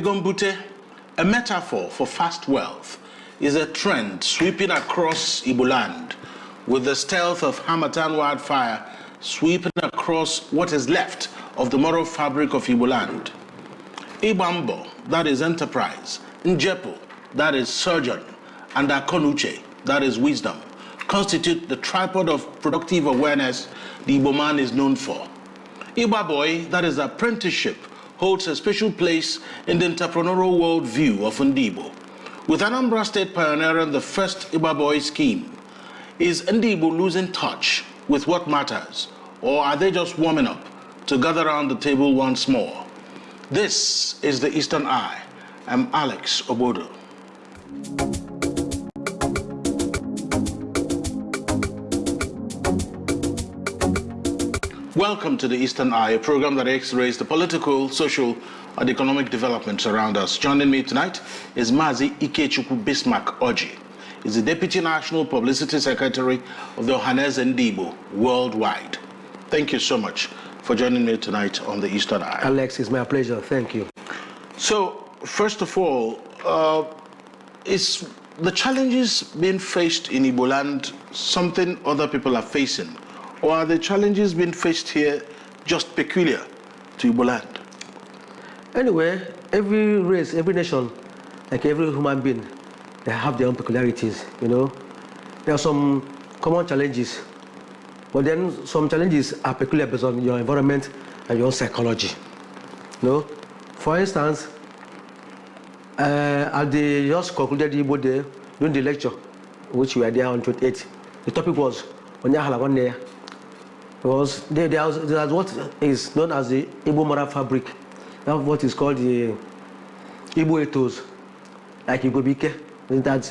Mbute, a metaphor for fast wealth, is a trend sweeping across Igbo land with the stealth of Harmattan wildfire sweeping across what is left of the moral fabric of Igbo land. Igba Mbọ, that is enterprise, Njepu, that is surgeon, and Uche, that is wisdom, constitute the tripod of productive awareness the Igbo man is known for. Igba Boy, that is apprenticeship, holds a special place in the entrepreneurial world view of Ndigbo. With Anambra State pioneering the first Igba Boy scheme, is Ndigbo losing touch with what matters, or are they just warming up to gather around the table once more? This is the Eastern Eye. I'm Alex Ogbodo. Welcome to the Eastern Eye, a program that x-rays the political, social, and economic developments around us. Joining me tonight is Mazi Ikechukwu Bismarck Oji. He's the Deputy National Publicity Secretary of the Ohanaeze Ndigbo worldwide. Thank you so much for joining me tonight on the Eastern Eye. Alex, it's my pleasure. Thank you. So, first of all, is the challenges being faced in Igbo land something other people are facing? Or are the challenges being faced here just peculiar to Igbo land? Anyway, every race, every nation, like every human being, they have their own peculiarities, you know. There are some common challenges, but then some challenges are peculiar based on your environment and your psychology. You know, for instance, at the just concluded Igbo Day, during the lecture, which we were there on 28, the topic was Onyahala one day. Because there's what is known as the Igbo moral fabric. That's what is called the Igbo ethos, like Igbo Bike,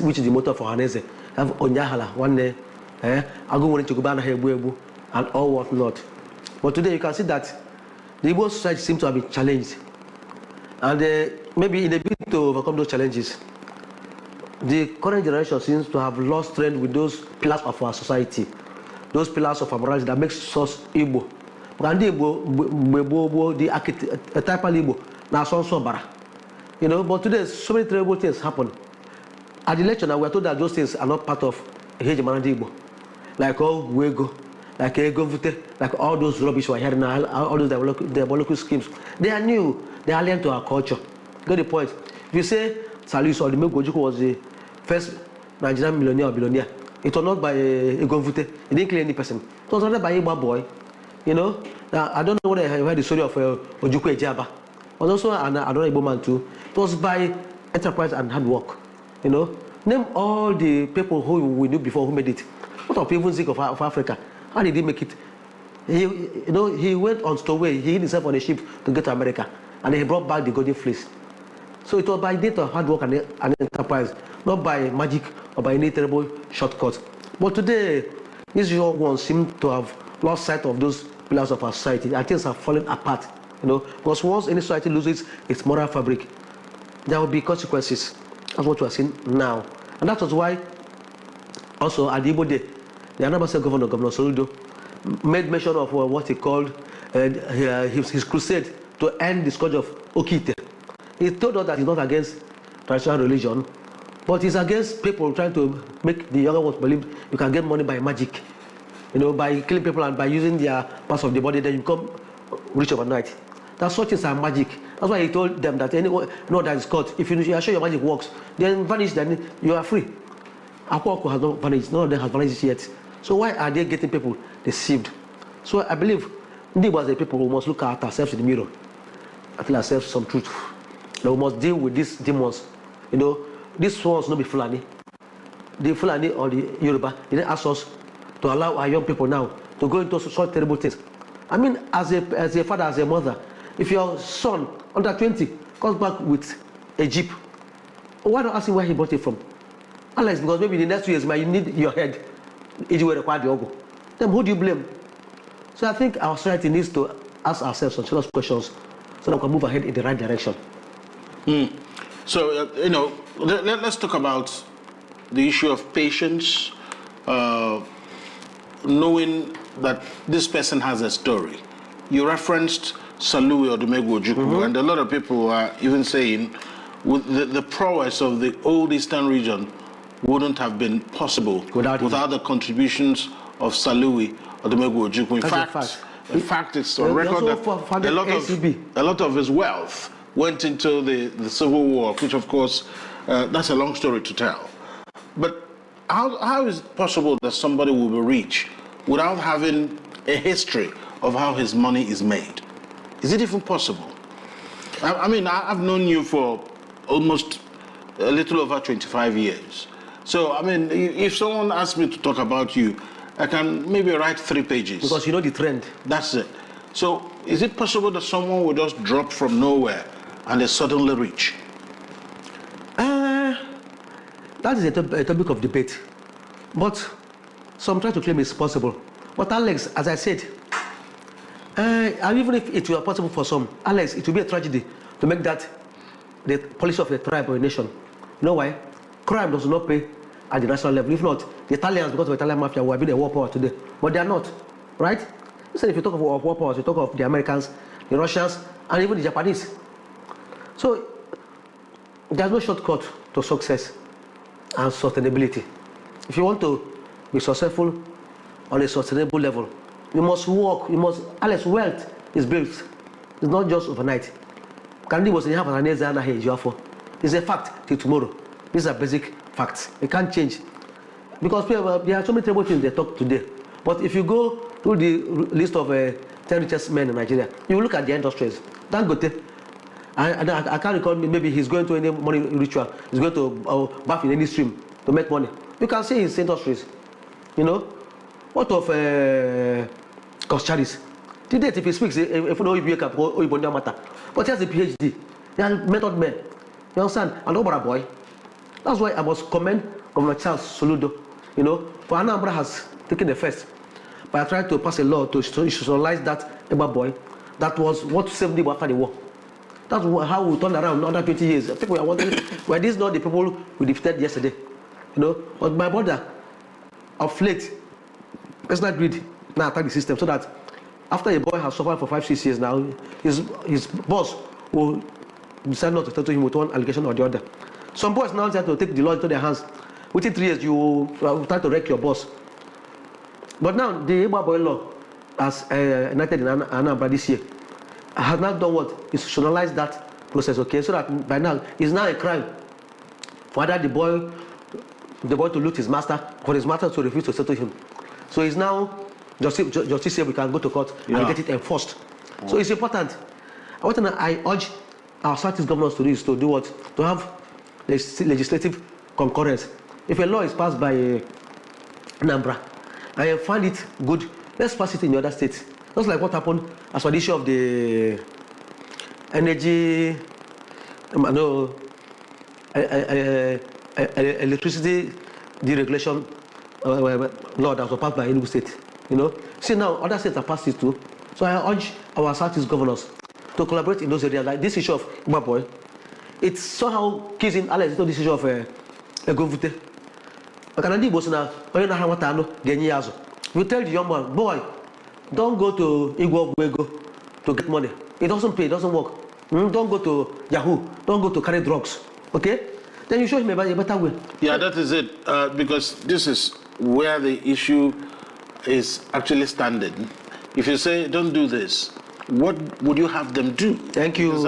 which is the motto for Ohanaeze. Have Onyahala one day, and all what not. But today you can see that the Igbo society seems to have been challenged, and maybe in a bid to overcome those challenges, the current generation seems to have lost strength with those pillars of our society. Those pillars of our morality that makes us Igbo. The archetypal Igbo, now so bara. You know, but today so many terrible things happen. At the lecture now we are told that those things are not part of hegemony Igbo. Like all Wego, like Mbute, like all those rubbish we're hearing now, all those diabolical schemes. They are new, they are alien to our culture. Get the point. If you say Salus or the Ojukwu was the first Nigerian millionaire or billionaire, it was not by Mbute. It didn't kill any person. It was not by Igba Boy. You know, now, I don't know whether I heard the story of Ojukwu Ejaba. It was also another Igbo man too. It was by enterprise and hard work. You know, name all the people who we knew before who made it. What of people think of Africa? How did he make it? He went on stowaway. He hid himself on a ship to get to America, and he brought back the golden fleece. So it was by dint of hard work and enterprise, not by magic or by any terrible shortcut. But today, these young ones seem to have lost sight of those pillars of our society, and things are falling apart. You know, because once any society loses its moral fabric, there will be consequences. That's what we are seeing now, and that was why also at the Igbo Day, the Anambra State Governor, Governor Soludo, made mention of what he called his crusade to end the scourge of Okite. He told us that he's not against traditional religion, but he's against people trying to make the younger ones believe you can get money by magic. You know, by killing people and by using their parts of the body, then you become rich overnight. That such things are magic. That's why he told them that anyone that is caught, if you are sure your magic works, then vanish, then you are free. Akwoko has not vanished, none of them has vanished yet. So why are they getting people deceived? So I believe Ndigbo as a people who must look at ourselves in the mirror and tell ourselves some truth. That we must deal with these demons. You know, these ones not be Fulani. The Fulani or the Yoruba, they didn't ask us to allow our young people now to go into such terrible things. I mean, as a father, as a mother, if your son under 20 comes back with a jeep, why not ask him where he bought it from? Unless because maybe in the next 2 years, you need your head. Then who do you blame? So I think our society needs to ask ourselves some serious questions so that we can move ahead in the right direction. So, let's talk about the issue of patience, knowing that this person has a story. You referenced Salui Odumegwu Ojukwu, and a lot of people are even saying with the prowess of the old Eastern region wouldn't have been possible without the contributions of Salui Odumegwu Ojukwu. In fact, it's a record that a lot of his wealth went into the Civil War, which of course, that's a long story to tell. But how is it possible that somebody will be rich without having a history of how his money is made? Is it even possible? I mean, I've known you for almost a little over 25 years. So, I mean, if someone asks me to talk about you, I can maybe write 3 pages. Because you know the trend. That's it. So, is it possible that someone will just drop from nowhere and is suddenly rich? That is a topic of debate. But some try to claim it's possible. But Alex, as I said, and even if it were possible for some, Alex, it would be a tragedy to make that the policy of a tribe or a nation. You know why? Crime does not pay at the national level. If not, the Italians, because of Italian mafia, will have been a war power today. But they are not, right? Instead, if you talk of war powers, you talk of the Americans, the Russians, and even the Japanese. So there's no shortcut to success and sustainability. If you want to be successful on a sustainable level, you must work, Alex, wealth is built. It's not just overnight. Ndigbo say you have Ohanaeze anaghị eji afọ. It's a fact till tomorrow. These are basic facts. It can't change. Because there are so many terrible things they talk today. But if you go through the list of 10 richest men in Nigeria, you look at the industries. Dangote, I can't recall, maybe he's going to any money ritual, he's going to bath in any stream to make money. You can see his industries. You know? What of Kocharis? Today, if he speaks, if you know, you up, or matter. But he has a PhD. They are method men. You understand? And Igba Boy. That's why I must commend Governor Charles Soludo. You know, for Anambra has taken the first by trying to pass a law to institutionalize that Igba Boy. That was what saved Ndigbo after the war. That's how we turned around another 20 years. I think we are wondering, were these not the people we defeated yesterday? You know, but my brother, of late, personal greed now attack the system so that after a boy has suffered for 5-6 years now, his boss will decide not to settle him with one allegation or the other. Some boys now try to take the law into their hands. Within 3 years, you try to wreck your boss. But now the Igba Boy law, as enacted in Anambra this year, has now done what? Institutionalized that process, okay? So that by now, it's now a crime for either the boy to loot his master, for his master to refuse to settle him. So it's now justice here, we can go to court and get it enforced. So it's important. I urge our Southeast governors to do is to do what? To have legislative concurrence. If a law is passed by Anambra, I find it good, let's pass it in the other states. Just like what happened as for the issue of the energy, electricity deregulation law that was passed by Enugu State. You know, see now other states have passed it too. So I urge our Southeast governors to collaborate in those areas. Like this issue of Igba Boy, it's somehow kissing Alex into this issue of Mbute. You tell the young man, boy, don't go to Igbo to get money. It doesn't pay, it doesn't work. Don't go to Yahoo, don't go to carry drugs. Okay? Then you show him a better way. Yeah, that is it. Because this is where the issue is actually standing. If you say, don't do this, what would you have them do? Thank you.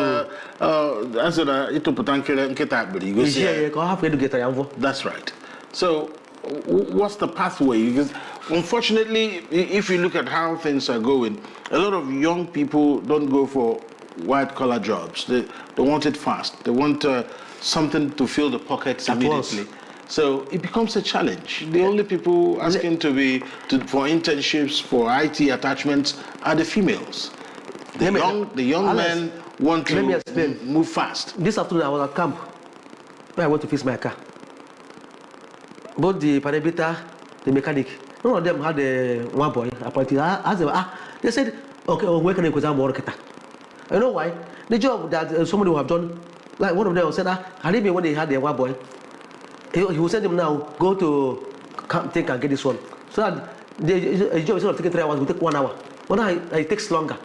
That's right. So, what's the pathway? Because unfortunately, if you look at how things are going, a lot of young people don't go for white-collar jobs. They want it fast. They want something to fill the pockets immediately. So it becomes a challenge. The only people asking for internships, for IT attachments are the females. The young men want to move fast. This afternoon I was at camp where I went to fix my car. Both the parameter, the mechanic, none of them had one boy. They said, okay, where can I go more? You know why? The job that somebody would have done, like one of them said, I didn't when they had their one boy. He will send them now, go to think and get this one. So that the job instead of taking 3 hours will take 1 hour. 1 hour, it takes longer.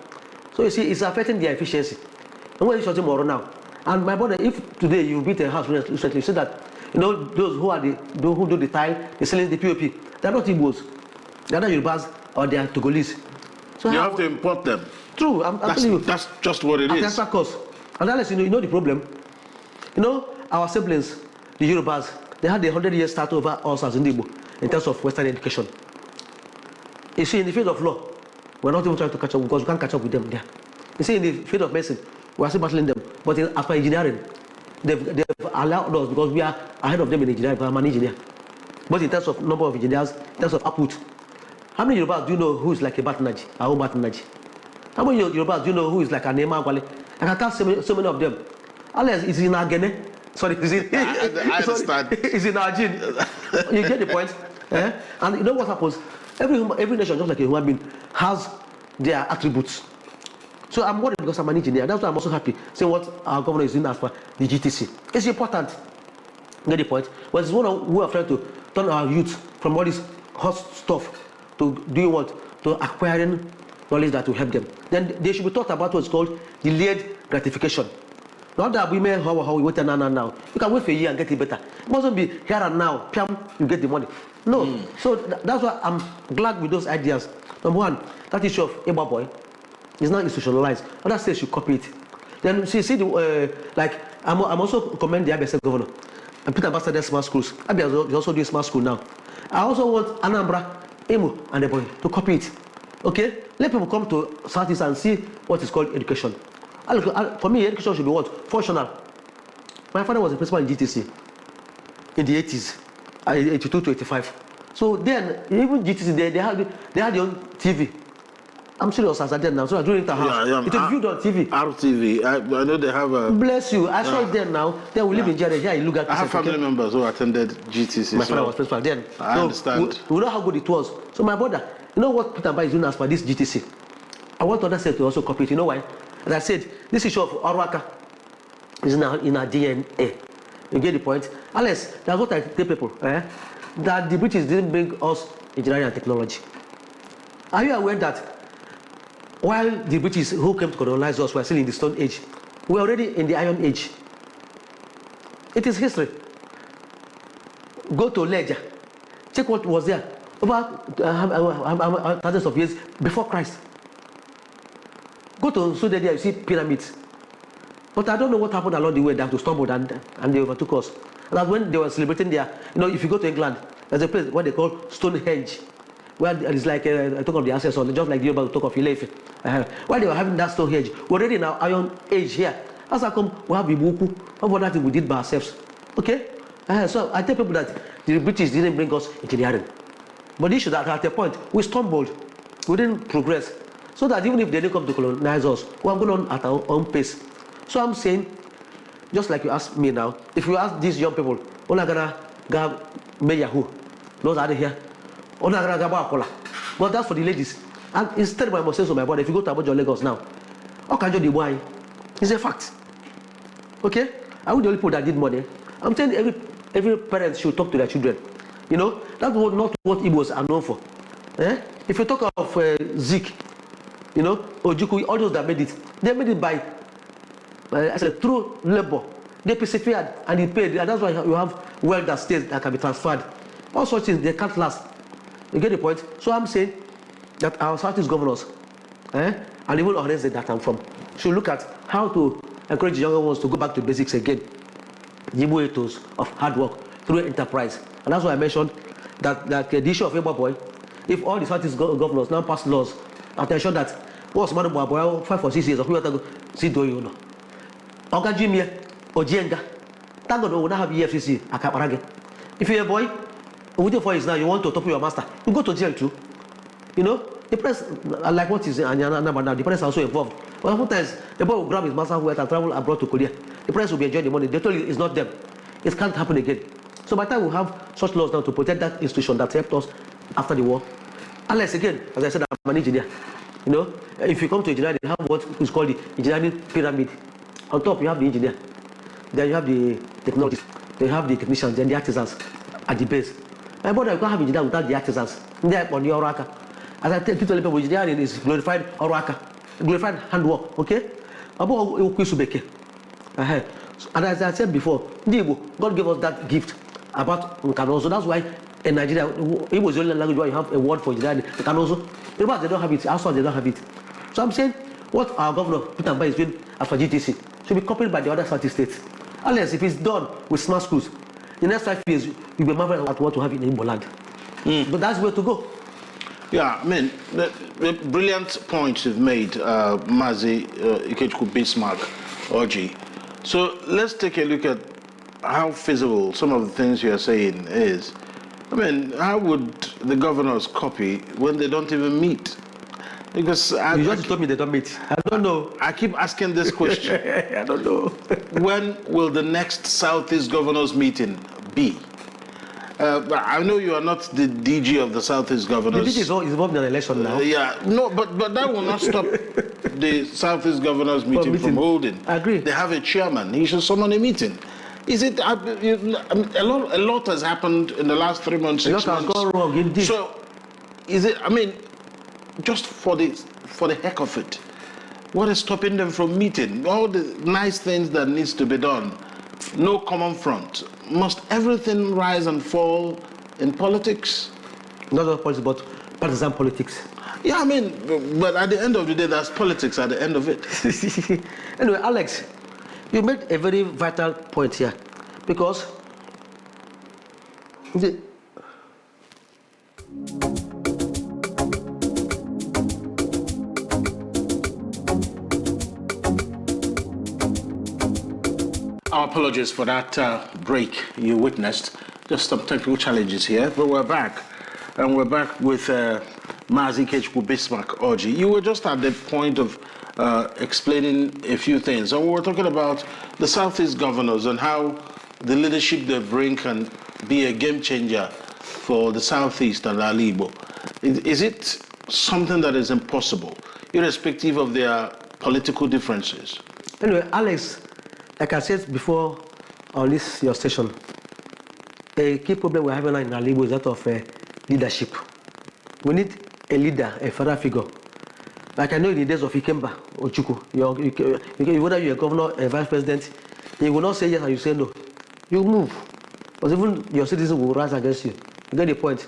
So you see, it's affecting their efficiency. And when you shut tomorrow now, and my brother, if today you beat a house recently, you see that those who do the tile, the ceiling, the POP, they're not Igbos, they're not Yorubas or they are Togolese. So you have to import them. True, I'm telling you. That's just what it is. That's of course. And unless you know the problem. Our siblings, the Yorubas, they had a 100-year start over us as Ndigbo in terms of Western education. You see, in the field of law, we're not even trying to catch up because we can't catch up with them there. You see, in the field of medicine, we're still battling them. But as for engineering, they've allowed us because we are ahead of them in engineering, because I'm an engineer. But in terms of number of engineers, in terms of output, how many Yorubas do you know who is like a Batanaji, our own Batanaji? How many Yorubas do you know who is like a Nema Gwale? I can count so many of them. Unless it's in Agene. Sorry, is it? I understand. It's in our gene. You get the point? And you know what happens? Every nation, just like a human being, has their attributes. So I'm worried because I'm an engineer. That's why I'm also happy seeing what our governor is doing as for the GTC. It's important. You get the point? But it's one who are trying to turn our youth from all this hot stuff to doing what? To acquiring knowledge that will help them. Then they should be taught about what's called delayed gratification. Not that we may how we wait now. You can wait for a year and get it better. It mustn't be here and now, piam, you get the money. No. So that's why I'm glad with those ideas. Number one, that issue of Igba Boy is not institutionalized. Other states should copy it. Then see I'm also commend the Abia governor and Peter Ambassador smart schools. Abia is also doing smart school now. I also want Anambra, Imo, and Ebonyi to copy it. Okay? Let people come to Southeast and see what is called education. For me, education should be what? Functional. My father was a principal in GTC in the 80s, 82 to 85. So then, even GTC, they had their own TV. I'm serious as I did now. So I do it in the house. It is viewed on TV. RTV. I know they have a... Bless you. I saw it then now. Then we live in Jared. Here in Lugat. I have family members who attended GTC. My father was principal then. I understand. We know how good it was. So my brother, you know what Peter Mbọ is doing as for this GTC? I want other states to also copy it. You know why? As I said, this issue of Orwaka is now in our DNA. You get the point? Unless, that's what I tell people, that the British didn't bring us engineering and technology. Are you aware that while the British who came to colonize us were still in the Stone Age, we're already in the Iron Age? It is history. Go to Ledger. Check what was there about thousands of years before Christ. Go to Sudan there, you see pyramids. But I don't know what happened along the way. They have to stumble and they overtook us. And that's when they were celebrating their, if you go to England, there's a place what they call Stonehenge, where it's like a talk of the ancestors, just like the Yoruba talk of Ile-Ife. While they were having that Stonehenge, we're already in our Iron Age here. As I come, we have Ibuku, what that thing we did by ourselves. Okay? So I tell people that the British didn't bring us engineering. But the issue that at a point, we stumbled, we didn't progress. So that even if they didn't come to colonize us, we are going on at our own pace. So I'm saying, just like you asked me now, if you ask these young people, Ona gonna go me Yahoo, those are here. Ona gonna go Akola. But that's for the ladies. And instead, I must say to my brother, if you go to Abuja, Lagos now, Okanjo the boy, it's a fact. Okay? I would the only people that did money. I'm saying every parent should talk to their children. That's not what Igbos are known for. If you talk of Zik, Ojukwu, all those that made it, they made it by through labor. They persevered and they paid, and that's why you have wealth that stays that can be transferred. All such things, they can't last. You get the point? So I'm saying that our Southeast governors, and even Ohanaeze that I'm from, should look at how to encourage the younger ones to go back to basics again. The ethos of hard work through enterprise. And that's why I mentioned that the issue of Igba Boy, if all the Southeast governors now pass laws, attention that what's man boy 5 or 6 years of people to see do you know. Oga Jimmy Ojienga. Thank God we will not have EFCC Akaparage. If you're a boy, waiting for is now you want to topple your master, you go to jail too. The press like what is now, the press also involved. Well, sometimes the boy will grab his master's wealth and travel abroad to Korea. The press will be enjoying the money. They told you it's not them. It can't happen again. So by the time we have such laws now to protect that institution that helped us after the war. Unless again, as I said, I'm an engineer. If you come to engineering, they have what is called the engineering pyramid. On top, you have the engineer. Then you have the technologists. Then you have the technicians, then the artisans at the base. My brother, you can't have engineer without the artisans. They're on your Oraka. As I tell people, engineering is glorified Oraka. glorified handwork, okay? And as I said before, Ndigbo, God gave us that gift about Nkanozo. That's why in Nigeria, it was the only language where you have a word for Nkanozo. Remember, they don't have it. Outside, they don't have it. So I'm saying, what our governor, Peter Mbọ, is doing after GTC should be copied by the other South states. Unless if it's done with smart schools, in the next 5 years, you'll be marveling at what to have in Igbo land. But that's where to go. Yeah, I mean, the brilliant points you've made, Mazi Ikechukwu Bismarck Oji. So let's take a look at how feasible some of the things you're saying is. I mean, how would the governors copy when they don't even meet? Because you just told me they don't meet. I don't know. I keep asking this question. I don't know. When will the next Southeast Governors meeting be? I know you are not the DG of the Southeast Governors. The DG is involved in an election now. Yeah, no, but that will not stop the Southeast Governors meeting from holding. I agree. They have a chairman. He should summon a meeting. Is it a lot has happened in the last 3 months, 6 months? A lot has gone wrong, indeed. So, is it? I mean, just for the heck of it, what is stopping them from meeting? All the nice things that needs to be done. No common front. Must everything rise and fall in politics? Not just politics, but partisan politics. Yeah, I mean, but at the end of the day, that's politics at the end of it. Anyway, Alex, you made a very vital point here, because our apologies for that break you witnessed. Just some technical challenges here, but we're back. And we're back with Mazi Ikechukwu Bismarck Oji. You were just at the point of explaining a few things. And we were talking about the Southeast governors and how the leadership they bring can be a game changer for the Southeast and Ala Igbo. Is it something that is impossible, irrespective of their political differences? Anyway, Alex, like I said before on this your station, a key problem we're having in Ala Igbo is that of leadership. We need a leader, a father figure. Like I know in the days of Ikemba Ojukwu, whether you're a governor, a vice president, you will not say yes and you say no. You move. Because even your citizens will rise against you. You get the point.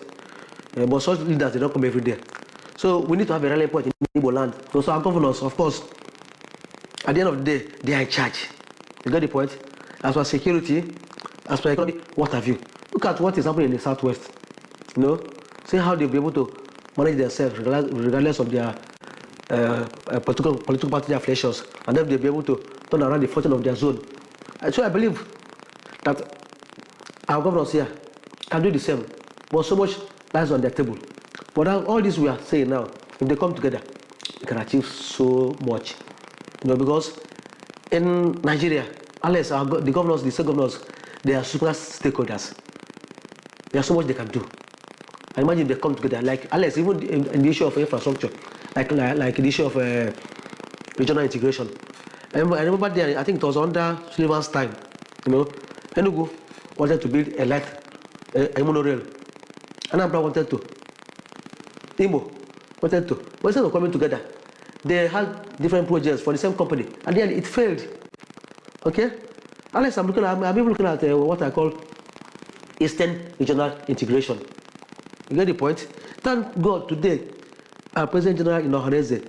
But such leaders, they don't come every day. So we need to have a rallying point in Igbo land. So our governors, of course, at the end of the day, they are in charge. You get the point? As for security, as for economy, what have you? Look at what is happening in the Southwest. You know? See how they'll be able to manage themselves regardless of their political party affiliations, and then they'll be able to turn around the fortune of their zone. And so I believe that our governors here can do the same, but so much lies on their table. But all this we are saying now, if they come together, they can achieve so much. You know, because in Nigeria, unless the governors, the state governors, they are super stakeholders. There's so much they can do. I imagine they come together, like unless even in the issue of infrastructure, like the issue of regional integration. I remember there, I think it was under Sullivan's time, you know, Enugu wanted to build a monorail. Anambra wanted to. Imo wanted to. But instead of coming together, they had different projects for the same company. At the end, it failed. Okay? Unless I'm even looking at what I call Eastern regional integration. You get the point? Thank God today, our President General in Ohanaeze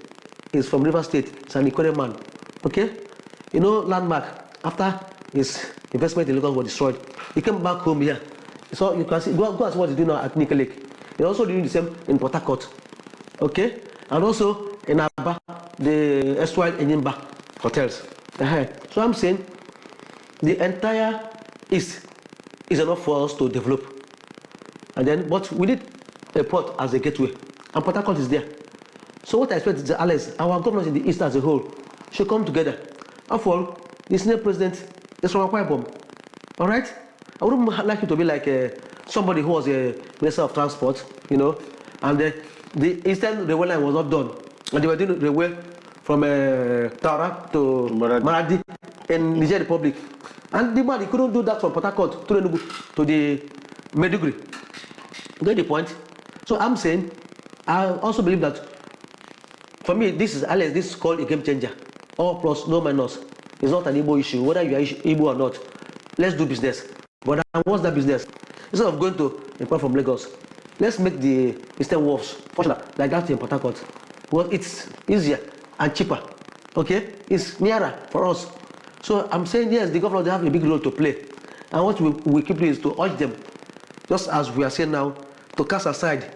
is from River State. He's an Ikore man. Okay? You know, landmark, after his investment in Lagos was destroyed, he came back home here. So you can see, go and see what he's doing now at Nika Lake. He's also doing the same in Port Harcourt. Okay? And also in Aba, the erstwhile Enyimba hotels. So I'm saying the entire East is enough for us to develop. And then, but we need a port as a gateway. And Port Harcourt is there. So what I expect is that, Alex, our governors in the East as a whole should come together. After all, the senior president is from Akwa Ibom. All right? I wouldn't like it to be like somebody who was a minister of transport, you know, and the Eastern railway line was not done. And they were doing railway from Tara to Maradi in Niger Republic. And the man, he couldn't do that from Port Harcourt to Enugu to the Maiduguri. You get the point? So I'm saying, I also believe that for me, this is called a game changer. All plus, no minus. It's not an Igbo issue, whether you are Igbo or not. Let's do business. But what's that business? Instead of going to import from Lagos, let's make the Eastern Wharves functional like that in Port Harcourt. Well, it's easier and cheaper. Okay? It's nearer for us. So I'm saying, yes, the government, they have a big role to play. And what we keep doing is to urge them, just as we are saying now, to cast aside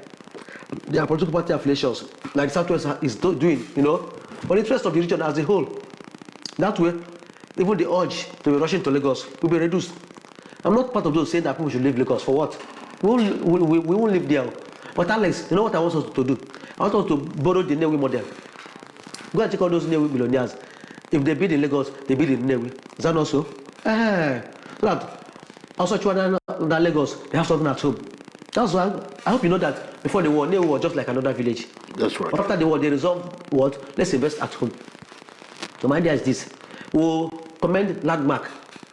their political party affiliations, like the Southwest is doing, for the interest of the region as a whole. That way, even the urge to be rushing to Lagos will be reduced. I'm not part of those saying that people should leave Lagos. For what? We won't live there. But Alex, you know what I want us to do? I want us to borrow the Nnewi model. Go and check out those Nnewi millionaires. If they build in Lagos, they build in Nnewi. Is that not so? So that also that Lagos, they have something at home. That's why I hope you know that before the war, Nnewi was just like another village. That's right. But after the war, they resolved what? Let's invest at home. So my idea is this. We'll commend Landmark,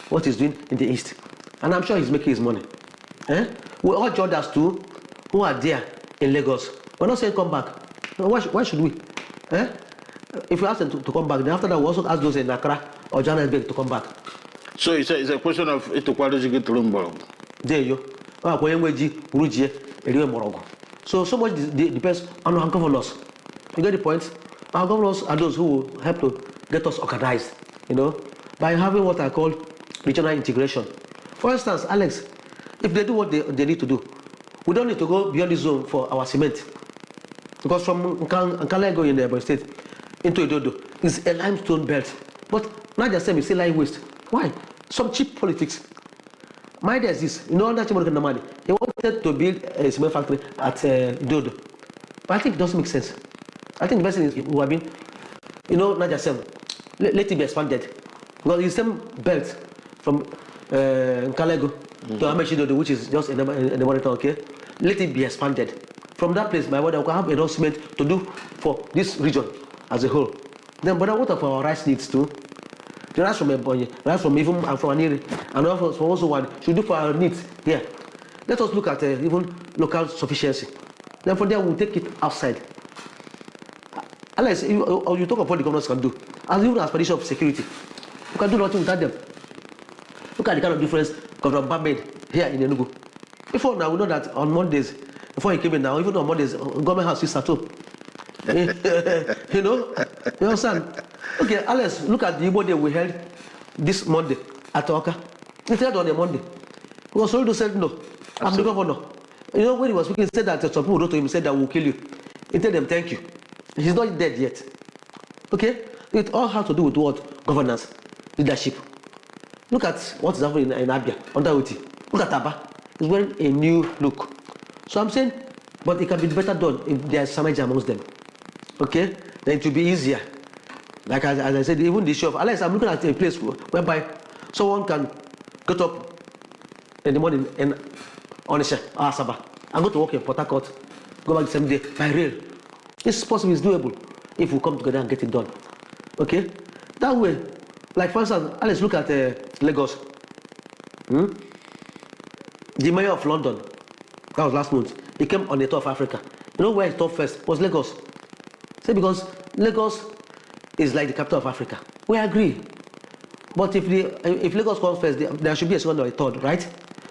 what he's doing in the East. And I'm sure he's making his money. We'll urge others too, who are there in Lagos. We're not saying come back. Why should we? If we ask them to come back, then after that we also ask those in Accra or Johannesburg to come back. So it's a question of itokwaloji to Lumboro. There you go. So much depends on our governors. You get the point? Our governors are those who will help to get us organized, by having what I call regional integration. For instance, Alex, if they do what they need to do, we don't need to go beyond the zone for our cement. Because from Nkalego in the Ebonyi State into Erodet is a limestone belt. But now they're saying it's still lying waste. Why? Some cheap politics. My idea is this, under Chimorgan he wanted to build a cement factory at Erodet. But I think it doesn't make sense. I think the best thing is who have been, Naja let it be expanded. Because the same belt from Nkalego to Amechidodo, which is just in the monitor, okay? Let it be expanded. From that place, my brother, we can have enough cement to do for this region as a whole. Then, but what of our rice needs too? The rice from Ebonyi, rice from even from Aniri, and also one should do for our needs here. Let us look at even local sufficiency. Then from there, we'll take it outside. Unless you talk of what the governors can do, as even as condition of security, we can do nothing without them. Look at the kind of difference Governor Mbam made here in Enugu. Before now, we know that on Mondays, before he came in now, even on Mondays, government house is at home. You understand? Okay, Alex, look at the Igbo Day we held this Monday at Oka. It held on a Monday. He was already said no. I'm the governor. When he was speaking, he said that some people wrote to him, said that we'll kill you. He told them thank you. He's not dead yet. Okay? It all has to do with what? Governance, leadership. Look at what is happening in Abia, under Uche. Look at Aba. He's wearing a new look. So I'm saying, but it can be better done if there's synergy amongst them. Okay? Then it will be easier. Like as I said, even the issue of, Alex, I'm looking at a place whereby someone can get up in the morning and Onisha, Asaba, and go to work in Port Harcourt, go back the same day by rail. It's possible, it's doable if we come together and get it done. Okay? That way, like for instance, let's look at Lagos. The mayor of London, that was last month, he came on the tour of Africa. You know where he stopped first? Was Lagos. See, because Lagos is like the capital of Africa. We agree. But if Lagos comes first, there should be a second or a third, right?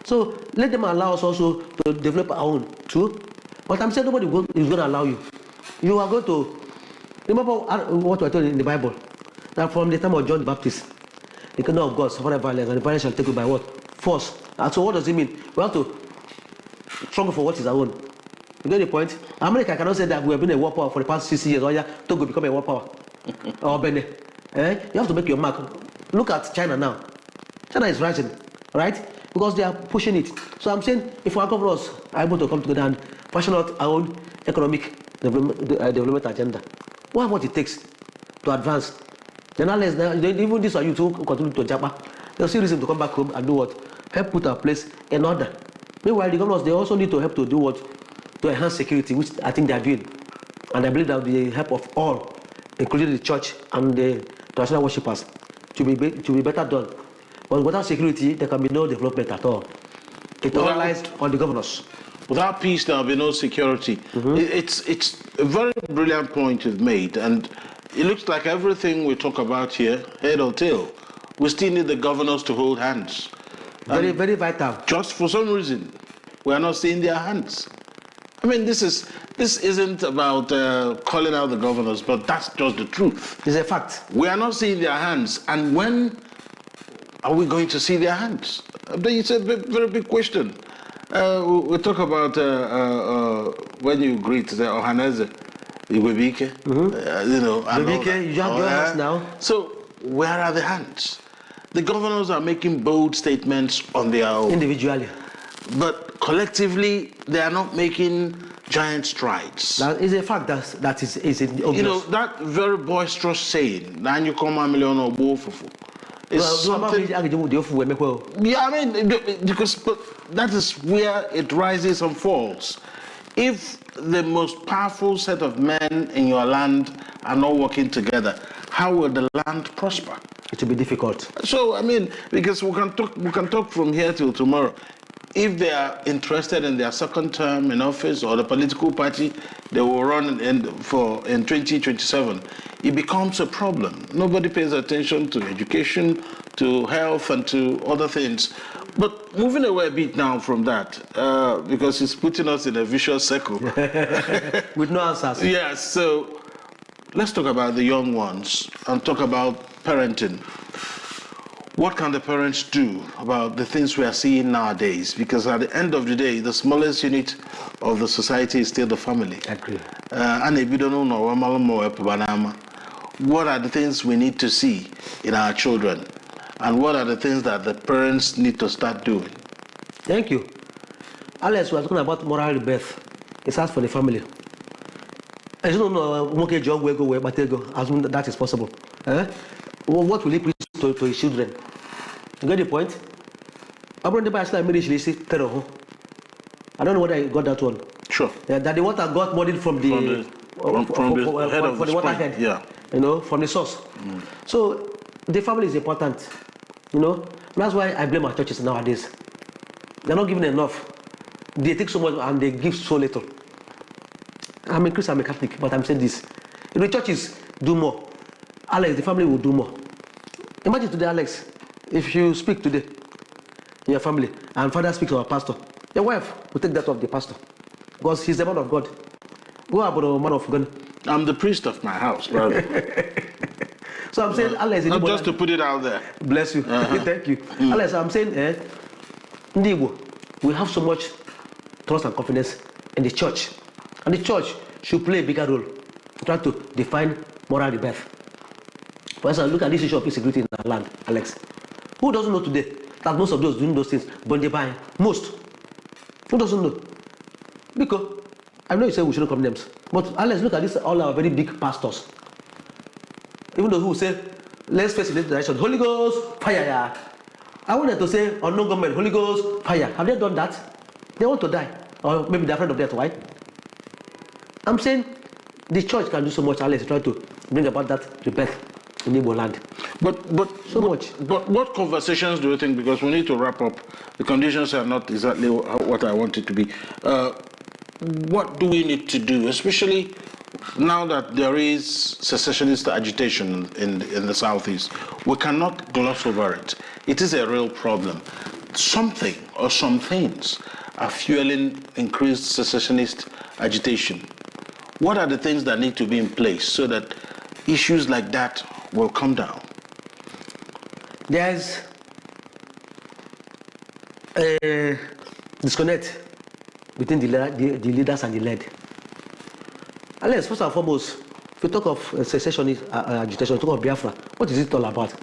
So let them allow us also to develop our own too. But I'm saying nobody is going to allow you. You are going to remember what we're told in the Bible, that from the time of John the Baptist, the kingdom of God suffered violence, and the violence shall take it by what? Force. And so what does it mean? We have to struggle for what is our own. You get the point? America cannot say that we have been a war power for the past 60 years, or yeah, Togo become a war power. Or Benin. You have to make your mark. Look at China now. China is rising, right? Because they are pushing it. So I'm saying, if our governors are able to come together and fashion out our own economic development agenda, we have what it takes to advance. Then unless even this are you to continue to jabber, they'll see reason to come back home and do what? Help put our place in order. Meanwhile, the governors, they also need to help to do what? To enhance security, which I think they are doing. And I believe that with the help of all, including the church and the traditional worshippers, to be better done. But without security, there can be no development at all. It all lies on the governors. Without peace, there will be no security. It's a very brilliant point you've made, and it looks like everything we talk about here, head or tail, we still need the governors to hold hands. Very, very vital. Just for some reason, we are not seeing their hands. I mean, this isn't about calling out the governors, but that's just the truth. It's a fact. We are not seeing their hands, and when are we going to see their hands? It's a very big question. We talk about when you greet the Ohanaeze, you know. You have your hands now. So where are the hands? The governors are making bold statements on their own. Individually. But collectively, they are not making giant strides. That is a fact that is obvious. You know, that very boisterous saying, "Now you come a million or bofufu." Yeah, I mean, but that is where it rises and falls. If the most powerful set of men in your land are not working together, how will the land prosper? It will be difficult. So, I mean, because we can talk from here till tomorrow. If they are interested in their second term in office or the political party they will run in 2027, it becomes a problem. Nobody pays attention to education, to health, and to other things. But moving away a bit now from that, because it's putting us in a vicious circle. With no answers. Yes, so let's talk about the young ones and talk about parenting. What can the parents do about the things we are seeing nowadays? Because at the end of the day, the smallest unit of the society is still the family. I agree. And if you don't know, what are the things we need to see in our children? And what are the things that the parents need to start doing? Thank you. Alex, we are talking about moral rebirth. It starts for the family. As you don't know, assume that is possible. What will he preach to his children? You get the point? I don't know whether I got that one. Sure. Yeah, that the water got molded from the head of the waterhead. Yeah. You know, from the source. So the family is important. You know, that's why I blame our churches nowadays. They're not giving enough. They take so much and they give so little. I'm a Christian, I'm a Catholic, but I'm saying this. If the churches do more, Alex, the family will do more. Imagine today, Alex, if you speak today in your family and father speaks to our pastor, your wife will take that of the pastor because he's the man of God. Go about the man of God. I'm the priest of my house, brother. So I'm saying, Alex, not just to put it out there. Bless you. Thank you. Alex, I'm saying, Ndigbo, we have so much trust and confidence in the church. And the church should play a bigger role to try to define moral rebirth. For instance, look at this issue of insecurity in our land, Alex. Who doesn't know today that most of those doing those things, but they buy most? Who doesn't know? Because I know you say we shouldn't condemn names, but Alex, look at this, all our very big pastors. Even those who say, let's face this direction, Holy Ghost, fire, yeah. I wanted to say, unknown government, Holy Ghost, fire. Have they done that? They want to die. Or maybe they're afraid of death. Why? I'm saying the church can do so much, Alex, try to bring about that rebirth in Igbo land. But what conversations do you think, because we need to wrap up, the conditions are not exactly what I want it to be. What do we need to do, especially now that there is secessionist agitation in the Southeast? We cannot gloss over it. It is a real problem. Something or some things are fueling increased secessionist agitation. What are the things that need to be in place so that issues like that will come down? There's a disconnect between the leaders and the led. Unless, first and foremost, if we talk of secessionist agitation, talk of Biafra, what is it all about?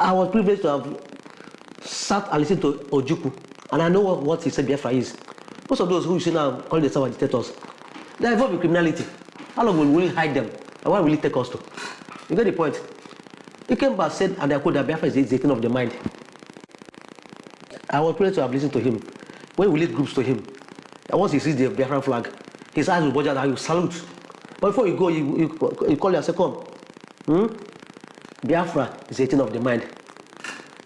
I was privileged to have sat and listened to Ojukwu, and I know what he said Biafra is. Most of those who you see now calling themselves agitators, they are involved in criminality. How long will we hide them? And where will it take us to? You get the point? He came back, said, and I quote, that Biafra is the thing of the mind. I was privileged to have listened to him. When we lead groups to him, and once he sees the Biafran flag, his eyes will budge out and you salute. But before you go, you call yourself, come. Biafra is a thing of the mind.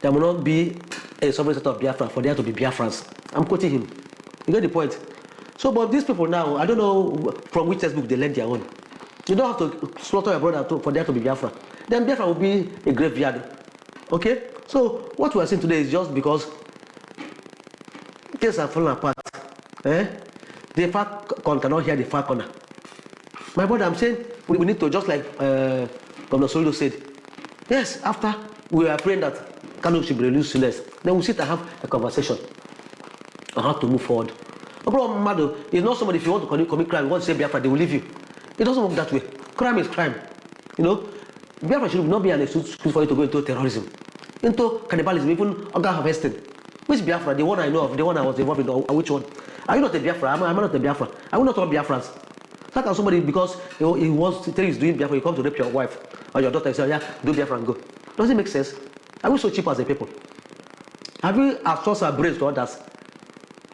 There will not be a sovereign state of Biafra for there to be Biafrans. I'm quoting him. You get the point? So, but these people now, I don't know from which textbook they learn their own. You don't have to slaughter your brother for there to be Biafra. Then Biafra will be a graveyard. Okay? So, what we are seeing today is just because things are falling apart. The far corner cannot hear the far corner. My brother, I'm saying we need to, just like Governor Soludo said, yes, after we are praying that Kanu should be released less, then we'll sit and have a conversation on how to move forward. Mado is not somebody, if you want to commit crime, you want to say Biafra, they will leave you. It doesn't work that way. Crime is crime. You know, Biafra should not be an excuse for you to go into terrorism, into cannibalism, even organ harvesting. Which Biafra? The one I know of, the one I was involved in, or which one? Are you not a Biafra? Am I not a Biafra? Are we not all Biafrans? How can somebody, because he wants to tell you he's doing Biafra, you come to rape your wife or your daughter and say, yeah, do Biafra and go? Does it make sense? Are we so cheap as a people? Have we outsourced our brains to others?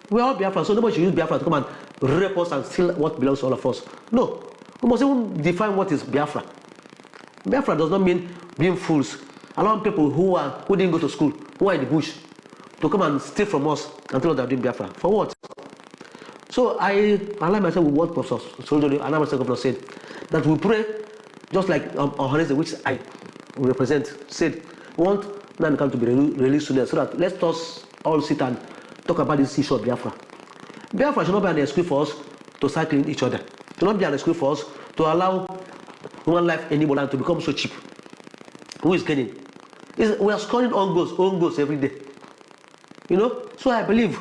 We are all Biafra, so nobody should use Biafra to come and rape us and steal what belongs to all of us. No. We must even define what is Biafra. Biafra does not mean being fools, allowing people who didn't go to school, who are in the bush, to come and steal from us and tell us they're doing Biafra. For what? So I align myself with what Professor Soludo and myself Governor said, that we pray, just like Ohanaeze, which I represent, said, we want Nnamdi to be released sooner, so that let us all sit and talk about this issue of Biafra. Biafra should not be an excuse for us to start killing each other. It should not be an excuse for us to allow human life in Igbo land to become so cheap. Who is gaining? We are scoring own goals every day. You know? So I believe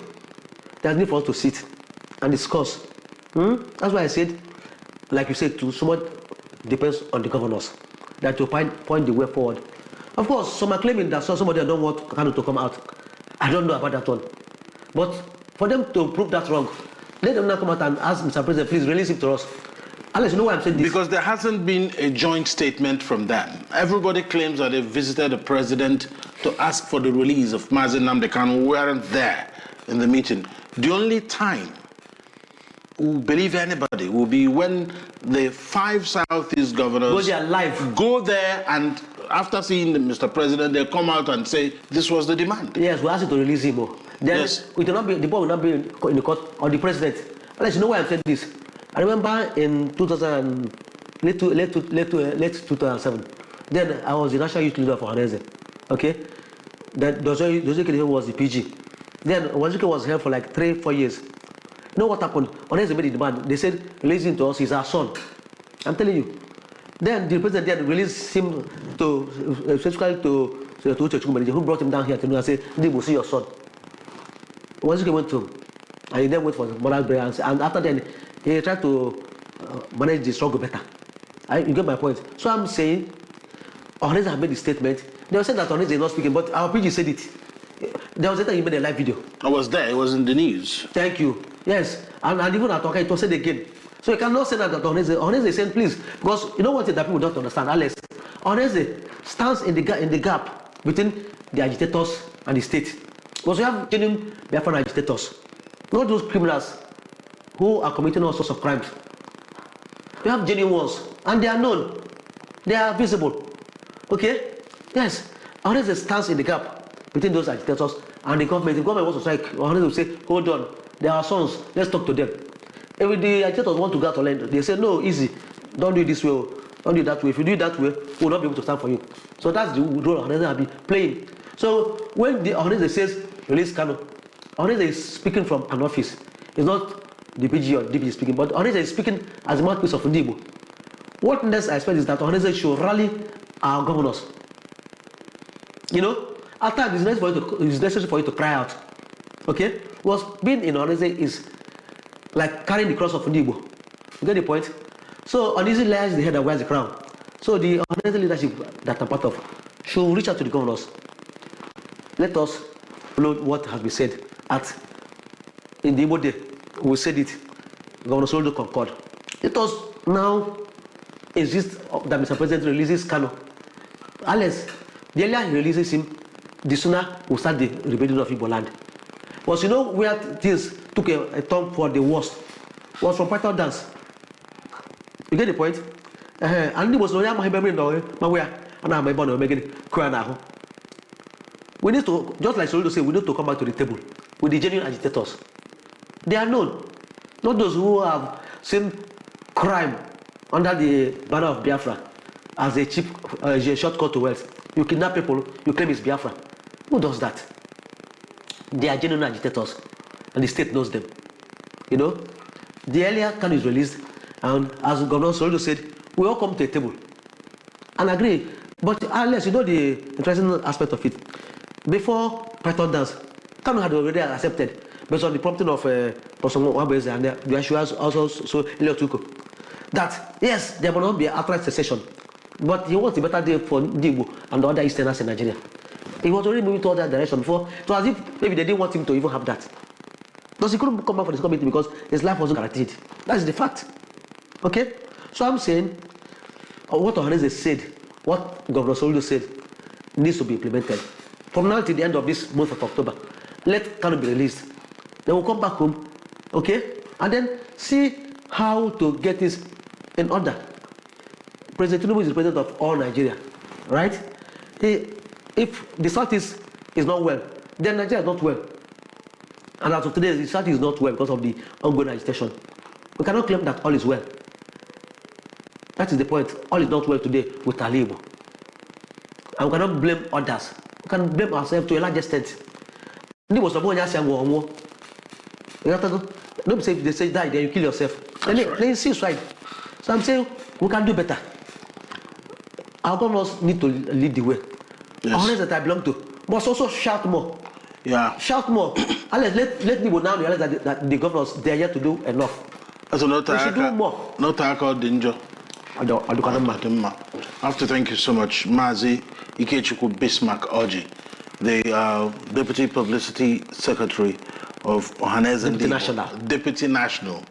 there's need for us to sit and discuss. That's why I said, like you said, so much depends on the governors, that to point the way forward. Of course, some are claiming that somebody don't want Kanu to come out. I don't know about that one. But for them to prove that wrong, let them now come out and ask Mr. President, please release him to us. Unless you know why I'm saying this. Because there hasn't been a joint statement from them. Everybody claims that they visited the president to ask for the release of Mazi Kanu. We weren't there in the meeting. The only time we'll believe anybody will be when the 5 Southeast governors go there, and after seeing Mr. President, they come out and say this was the demand. Yes, we asked you to release him. Then yes. The ball will not be in the court or the president. Unless you know why I'm saying this. I remember in late 2007, then I was the national youth leader for Ohanaeze. Okay? Then Dozoke was the PG. Then Wazuke was here for like 3-4 years. You know what happened? Ohanaeze made the demand. They said, release him to us, he's our son. I'm telling you. Then the president then released him specifically to Uche Chukwu, who brought him down here to know and say, Ndigbo, see your son. Wazuke went to him, and he then went for moral burial, and after then, he tried to manage the struggle better. You get my point? So I'm saying, Ohanaeze had made the statement. They were saying that Ohanaeze is not speaking, but our PG said it. There was a time he made a live video. I was there, it was in the news. Thank you. Yes, and even at Oka, it was said again. So you cannot say that Ohanaeze is saying, please, because you know what that people don't understand, Alex. Ohanaeze stands in the gap between the agitators and the state. Because we have genuine Biafran agitators, not those criminals who are committing all sorts of crimes. We have genuine ones, and they are known. They are visible. Okay? Yes. Ohanaeze stands in the gap between those agitators and the government. If the government wants to strike, Ohanaeze will say, hold on, they are our sons, let's talk to them. If the agitators want to go out to land, they say, no, easy, don't do it this way, don't do it that way. If you do it that way, we will not be able to stand for you. So that's the role Ohanaeze has been playing. So when the Ohanaeze says, release Kanu, Ohanaeze is speaking from an office. It's not the PG or DP speaking, but Ohanaeze is speaking as a mouthpiece of Ndigbo. What next I expect is that Ohanaeze should rally our governors. You know, at times it's necessary for you to cry out. Okay? Because being in Ohanaeze is like carrying the cross of Ndigbo. You get the point? So uneasy lies the head that wears the crown. So the Ohanaeze leadership that I'm part of should reach out to the governors. Let us follow what has been said in the Igbo day. We said it. Governor Soludo concord. Let us now insist that Mr. President releases Kanu. Unless the earlier he releases him, the sooner we'll start the rebuilding of Igbo land. But you know where things took a turn for the worst was from Python dance. You get the point? And it was no we need to, just like Soludo said, we need to come back to the table with the genuine agitators. They are known. Not those who have seen crime under the banner of Biafra as a cheap a shortcut to wealth. You kidnap people, you claim it's Biafra. Who does that? They are genuine agitators, and the state knows them. You know, the earlier can is released, and as Governor Soludo said, we all come to a table and agree. But unless you know the interesting aspect of it, before Python dance, Kanu had already accepted, based on the prompting of Professor Wabeze and the issuers also so Eliotuko, that yes, there will not be an outright secession, but he wants a better day for Ndigbo and the other Easterners in Nigeria. He was already moving toward that direction before. It was as if maybe they didn't want him to even have that. Because he couldn't come back for this committee because his life wasn't guaranteed. That is the fact. Okay? So I'm saying, what Ohanaeze said, what Governor Soludo said, needs to be implemented. From now till the end of this month of October, let Kanu be released. Then we'll come back home, okay? And then see how to get this in order. President Tinubu is the president of all Nigeria, right? If the Southeast is not well, then Nigeria is not well. And as of today, the Southeast is not well because of the ongoing agitation. We cannot claim that all is well. That is the point. All is not well today with Ala Igbo. And we cannot blame others. We can blame ourselves to a large extent. Ndigbo don't say if they say die, then you kill yourself. Then you suicide. So I'm saying we can do better. Our governors need to lead the way. Yes. That I belong to must also shout more. Yeah. Shout more. And let Ndigbo now realize that the governors, they are yet to do enough. So we should do more. Not Dinjo. I have to thank you so much, Mazi Ikechukwu Bismarck Oji, the Deputy Publicity Secretary of Ohanaeze Ndigbo, Deputy National,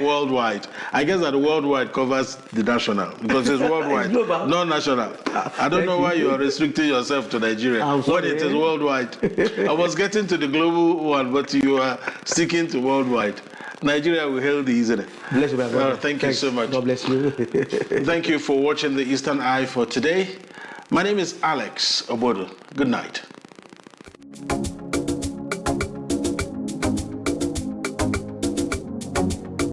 worldwide. I guess that worldwide covers the national because it's worldwide, not national. I don't know why you are restricting yourself to Nigeria when it is worldwide. I was getting to the global one, but you are sticking to worldwide. Nigeria will hail the easily. Bless you, my brother. Thank you so much. God bless you. Thank you for watching the Eastern Eye for today. My name is Alex Ogbodo. Good night.